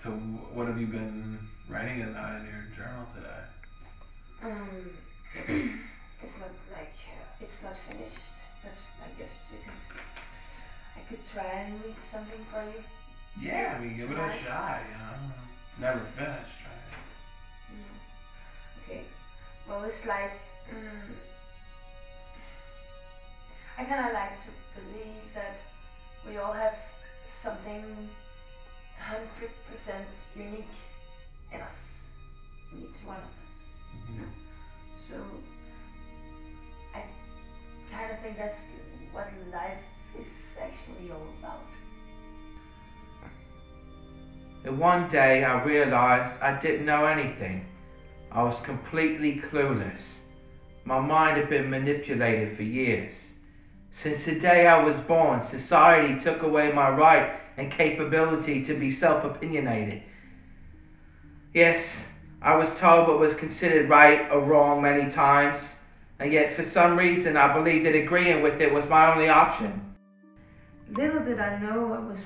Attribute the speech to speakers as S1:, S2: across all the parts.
S1: So what have you been writing about in your journal today?
S2: It's not like, it's not finished, but I guess I could try and read something for you.
S1: Yeah, I mean, give it a shot, you know. It's never finished, right?
S2: Okay. Well, it's like, I kind of like to believe that we all have something 100% unique in us, in each one of us.
S1: Mm-hmm.
S2: So I kind of think that's what life is actually all about.
S3: And one day I realized I didn't know anything. I was completely clueless. My mind had been manipulated for years. Since the day I was born, society took away my right and capability to be self-opinionated. Yes, I was told what was considered right or wrong many times, and yet for some reason I believed that agreeing with it was my only option.
S2: Little did I know I was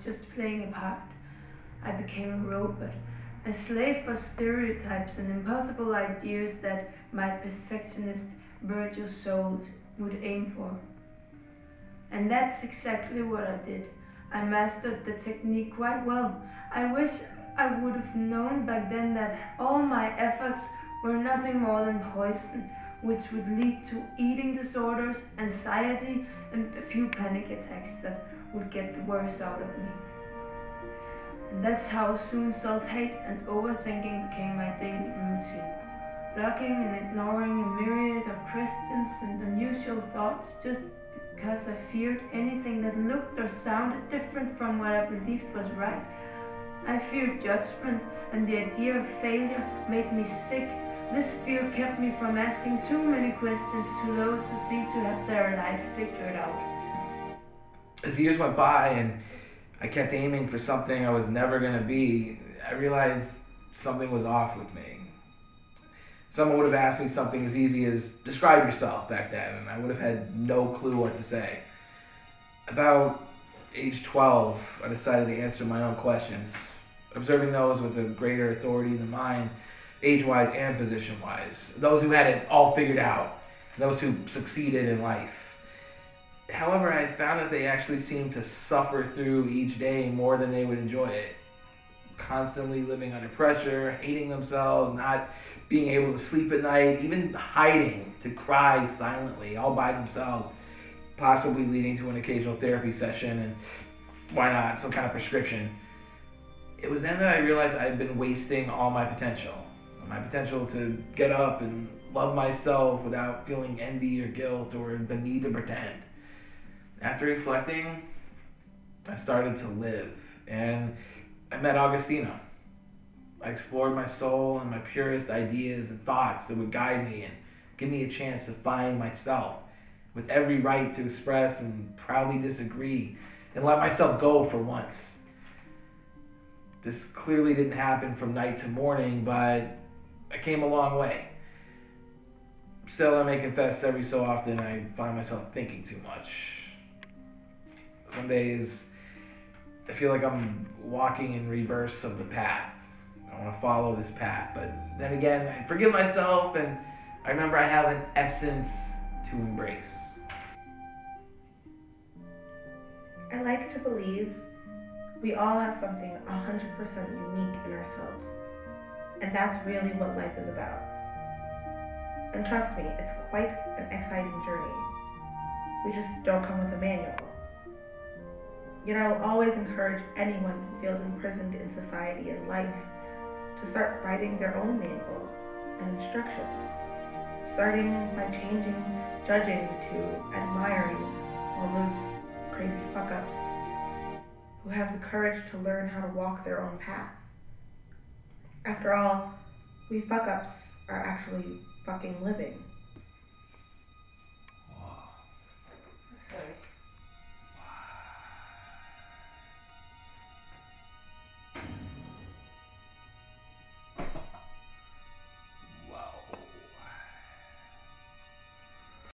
S2: just playing a part. I became a robot, a slave for stereotypes and impossible ideas that my perfectionist virtual soul would aim for. And that's exactly what I did. I mastered the technique quite well. I wish I would have known back then that all my efforts were nothing more than poison, which would lead to eating disorders, anxiety, and a few panic attacks that would get the worst out of me. And that's how soon self-hate and overthinking became my daily routine. Blocking and ignoring a myriad of questions and unusual thoughts just because I feared anything that looked or sounded different from what I believed was right. I feared judgment, and the idea of failure made me sick. This fear kept me from asking too many questions to those who seem to have their life figured out.
S3: As years went by and I kept aiming for something I was never going to be, I realized something was off with me. Someone would have asked me something as easy as, describe yourself back then, and I would have had no clue what to say. About age 12, I decided to answer my own questions, observing those with a greater authority than mine, age-wise and position-wise, those who had it all figured out, those who succeeded in life. However, I found that they actually seemed to suffer through each day more than they would enjoy it. Constantly living under pressure, hating themselves, not being able to sleep at night, even hiding to cry silently, all by themselves, possibly leading to an occasional therapy session, and why not, some kind of prescription. It was then that I realized I had been wasting all my potential to get up and love myself without feeling envy or guilt or the need to pretend. After reflecting, I started to live, and I met Augustina. I explored my soul and my purest ideas and thoughts that would guide me and give me a chance to find myself, with every right to express and proudly disagree and let myself go for once. This clearly didn't happen from night to morning, but I came a long way. Still, I may confess every so often I find myself thinking too much. Some days I feel like I'm walking in reverse of the path. I want to follow this path, but then again, I forgive myself, and I remember I have an essence to embrace.
S4: I like to believe we all have something 100% unique in ourselves, and that's really what life is about. And trust me, it's quite an exciting journey. We just don't come with a manual. Yet I'll always encourage anyone who feels imprisoned in society and life to start writing their own manual and instructions, starting by changing judging to admiring all those crazy fuck-ups who have the courage to learn how to walk their own path. After all, we fuck-ups are actually fucking living.